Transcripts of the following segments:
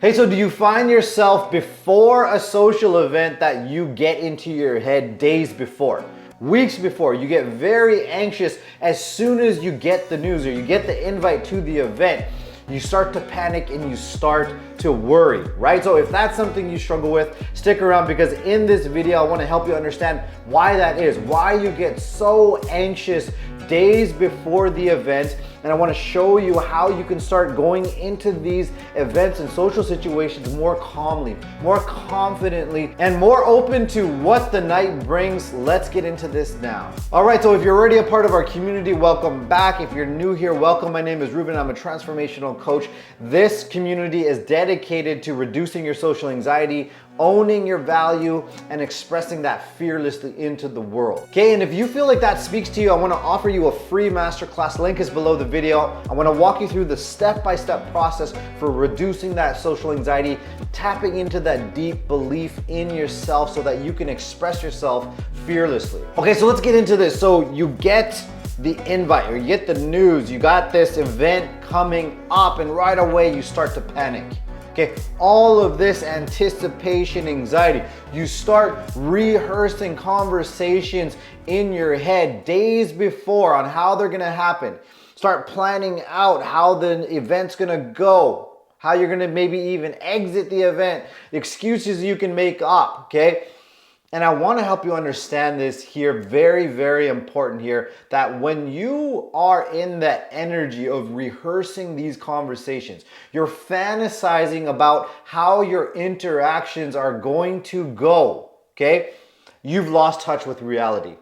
Hey, so do you find yourself before a social event that you get into your head days before, weeks before, you get very anxious as soon as you get the news or you get the invite to the event, you start to panic and you start to worry, right? So if that's something you struggle with, stick around because in this video, I want to help you understand why that is, why you get so anxious days before the event. And I want to show you how you can start going into these events and social situations more calmly, more confidently, and more open to what the night brings. Let's get into this now. All right, so if you're already a part of our community, welcome back. If you're new here, welcome. My name is Rubin. I'm a transformational coach. This community is dedicated to reducing your social anxiety, owning your value, and expressing that fearlessly into the world. Okay, and if you feel like that speaks to you, I want to offer you a free masterclass. Link is below the video. I want to walk you through the step-by-step process for reducing that social anxiety, tapping into that deep belief in yourself so that you can express yourself fearlessly. Okay, so let's get into this. So you get the invite or you get the news, you got this event coming up, and right away you start to panic. Okay, all of this anticipation anxiety. You start rehearsing conversations in your head days before on how they're gonna happen. Start planning out how the event's gonna go, how you're gonna maybe even exit the event, the excuses you can make up, okay? And I want to help you understand this here, very, very important here, that when you are in that energy of rehearsing these conversations, you're fantasizing about how your interactions are going to go, okay? You've lost touch with reality,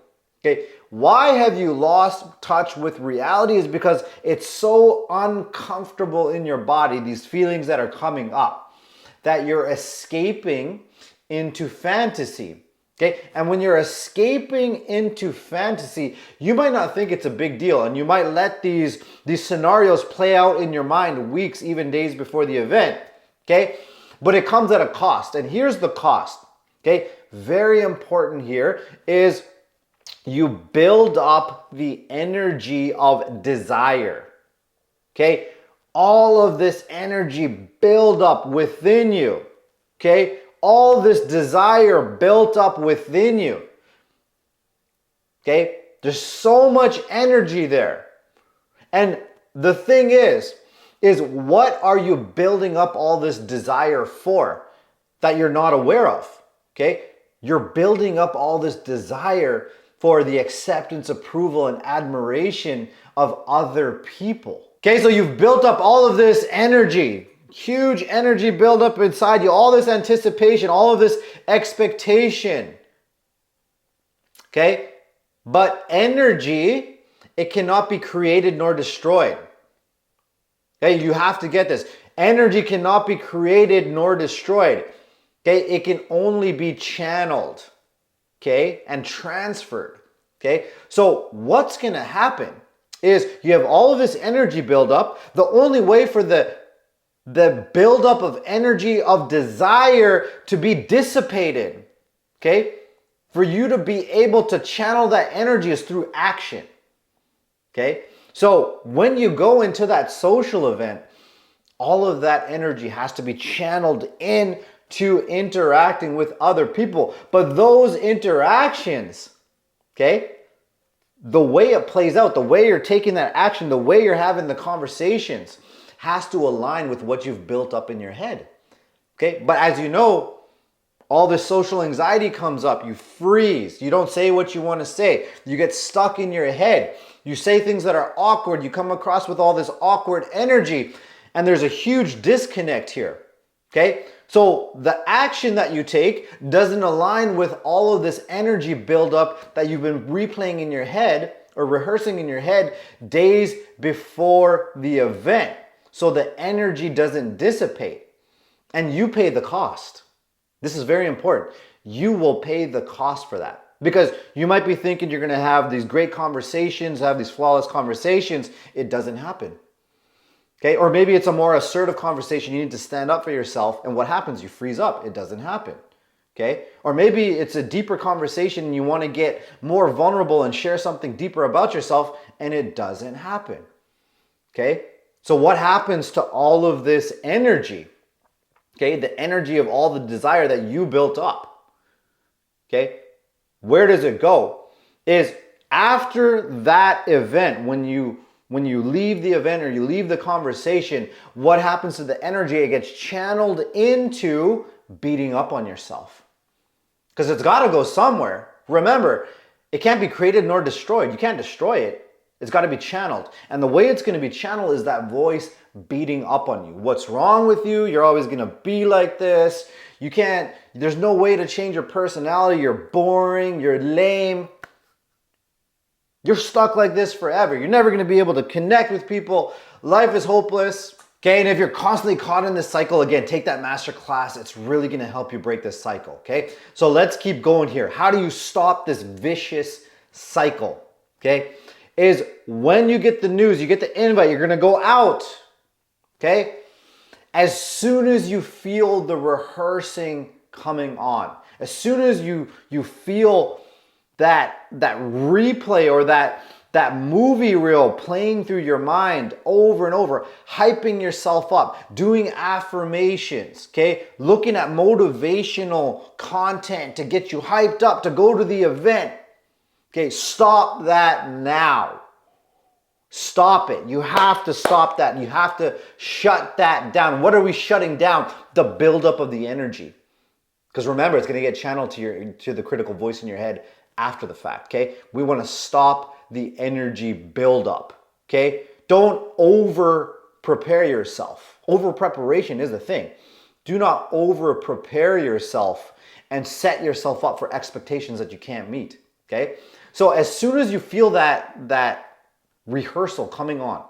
okay? Why have you lost touch with reality is because it's so uncomfortable in your body, these feelings that are coming up, that you're escaping into fantasy. Okay, and when you're escaping into fantasy, you might not think it's a big deal, and you might let these scenarios play out in your mind weeks, even days before the event. Okay, but it comes at a cost, and here's the cost. Okay, very important here is you build up the energy of desire. Okay, all of this energy build up within you. Okay. All this desire built up within you. Okay? There's so much energy there. And the thing is what are you building up all this desire for that you're not aware of? Okay? You're building up all this desire for the acceptance, approval, and admiration of other people. Okay, so you've built up all of this energy. Huge energy buildup inside you, all this anticipation, all of this expectation. Okay? But energy, it cannot be created nor destroyed. Okay? You have to get this. Energy cannot be created nor destroyed. Okay? It can only be channeled. Okay? And transferred. Okay? So what's going to happen is you have all of this energy buildup. The only way for the buildup of energy of desire to be dissipated, okay? For you to be able to channel that energy is through action, okay? So when you go into that social event, all of that energy has to be channeled into interacting with other people. But those interactions, okay? The way it plays out, the way you're taking that action, the way you're having the conversations, has to align with what you've built up in your head. Okay? But as you know, all this social anxiety comes up. You freeze. You don't say what you want to say. You get stuck in your head. You say things that are awkward. You come across with all this awkward energy. And there's a huge disconnect here. Okay? So the action that you take doesn't align with all of this energy buildup that you've been replaying in your head or rehearsing in your head days before the event. So the energy doesn't dissipate and you pay the cost. This is very important. You will pay the cost for that because you might be thinking you're going to have these great conversations, have these flawless conversations. It doesn't happen. Okay. Or maybe it's a more assertive conversation. You need to stand up for yourself. And what happens? You freeze up. It doesn't happen. Okay. Or maybe it's a deeper conversation and you want to get more vulnerable and share something deeper about yourself and it doesn't happen. Okay. So what happens to all of this energy? Okay, the energy of all the desire that you built up. Okay, where does it go? Is after that event, when you leave the event or you leave the conversation, what happens to the energy? It gets channeled into beating up on yourself. Because it's got to go somewhere. Remember, it can't be created nor destroyed. You can't destroy it. It's got to be channeled. And the way it's going to be channeled is that voice beating up on you. What's wrong with you? You're always going to be like this. You can't, there's no way to change your personality. You're boring. You're lame. You're stuck like this forever. You're never going to be able to connect with people. Life is hopeless. Okay, and if you're constantly caught in this cycle, again, take that master class. It's really going to help you break this cycle, okay? So let's keep going here. How do you stop this vicious cycle, okay? Is when you get the news, you get the invite, you're going to go out, okay? As soon as you feel the rehearsing coming on, as soon as you feel that replay or that movie reel playing through your mind over and over, hyping yourself up, doing affirmations, okay? Looking at motivational content to get you hyped up to go to the event. Okay, stop that now. Stop it. You have to stop that. You have to shut that down. What are we shutting down? The buildup of the energy. Because remember, it's going to get channeled to the critical voice in your head after the fact, okay? We want to stop the energy buildup, okay? Don't over prepare yourself. Over preparation is the thing. Do not over prepare yourself and set yourself up for expectations that you can't meet, okay? So as soon as you feel that rehearsal coming on,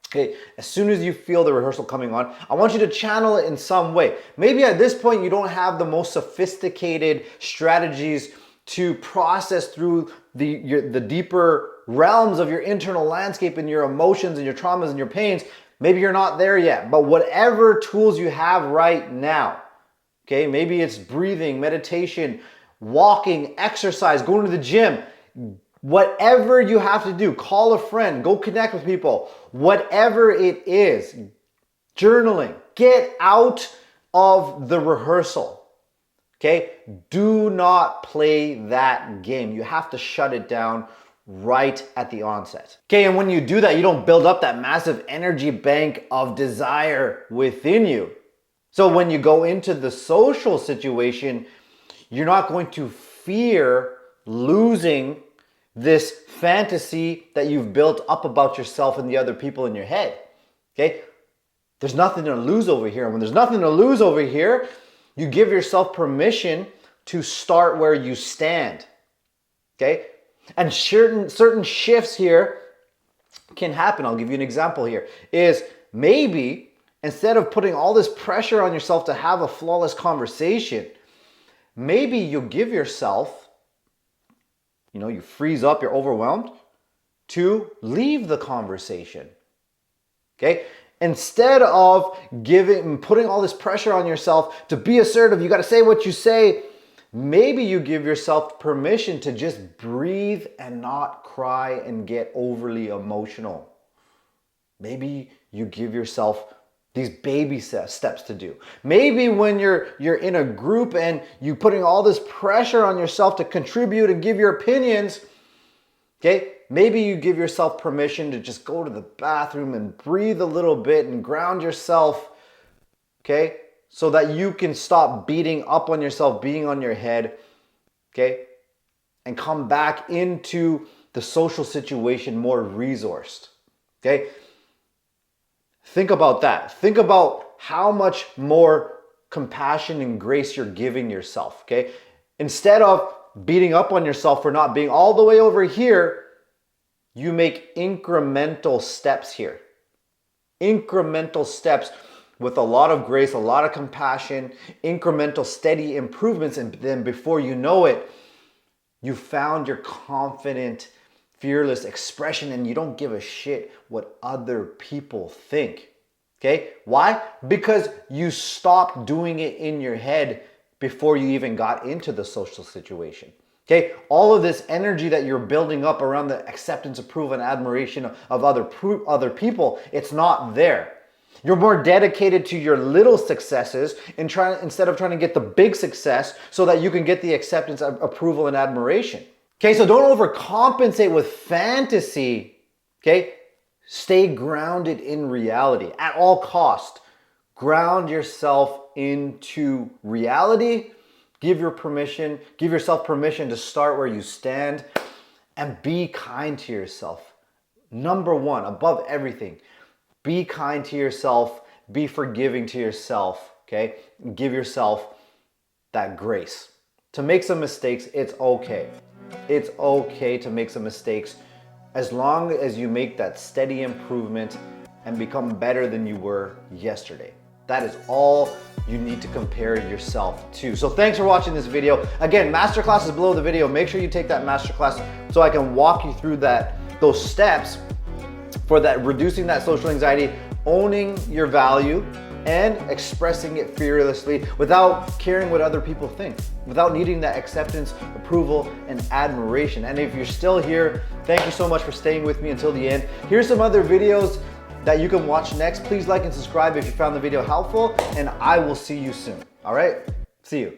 okay, as soon as you feel the rehearsal coming on, I want you to channel it in some way. Maybe at this point you don't have the most sophisticated strategies to process through the deeper realms of your internal landscape and your emotions and your traumas and your pains. Maybe you're not there yet, but whatever tools you have right now, okay, maybe it's breathing, meditation, walking, exercise, going to the gym, whatever you have to do, call a friend, go connect with people, whatever it is, journaling, get out of the rehearsal. Okay, do not play that game. You have to shut it down right at the onset. Okay, and when you do that, you don't build up that massive energy bank of desire within you. So when you go into the social situation, you're not going to fear losing this fantasy that you've built up about yourself and the other people in your head. Okay, there's nothing to lose over here. And when there's nothing to lose over here, you give yourself permission to start where you stand, okay? And certain shifts here can happen. I'll give you an example here. Is maybe instead of putting all this pressure on yourself to have a flawless conversation, maybe you give yourself, you freeze up, you're overwhelmed, to leave the conversation, okay? Instead of putting all this pressure on yourself to be assertive, you got to say what you say, maybe you give yourself permission to just breathe and not cry and get overly emotional. Maybe you give yourself these baby steps to do. Maybe when you're in a group and you're putting all this pressure on yourself to contribute and give your opinions, okay? Maybe you give yourself permission to just go to the bathroom and breathe a little bit and ground yourself, okay? So that you can stop beating up on yourself, being on your head, okay? And come back into the social situation more resourced, okay? Think about that. Think about how much more compassion and grace you're giving yourself, okay? Instead of beating up on yourself for not being all the way over here, you make incremental steps here. Incremental steps with a lot of grace, a lot of compassion, incremental steady improvements, and then before you know it, you found your confident, fearless expression and you don't give a shit what other people think. Okay? Why? Because you stopped doing it in your head before you even got into the social situation. Okay, all of this energy that you're building up around the acceptance, approval, and admiration of other people, it's not there. You're more dedicated to your little successes instead of trying to get the big success so that you can get the acceptance, approval, and admiration. Okay, so don't overcompensate with fantasy. Okay, stay grounded in reality at all cost. Ground yourself into reality. Give yourself permission to start where you stand, and be kind to yourself. Number one, above everything, be kind to yourself, be forgiving to yourself, okay? Give yourself that grace. To make some mistakes, it's okay. It's okay to make some mistakes as long as you make that steady improvement and become better than you were yesterday. That is all you need to compare yourself to. So thanks for watching this video. Again, masterclass is below the video. Make sure you take that masterclass so I can walk you through those steps for that, reducing that social anxiety, owning your value, and expressing it fearlessly without caring what other people think, without needing that acceptance, approval, and admiration. And if you're still here, thank you so much for staying with me until the end. Here's some other videos that you can watch next. Please like and subscribe if you found the video helpful, and I will see you soon. All right? See you.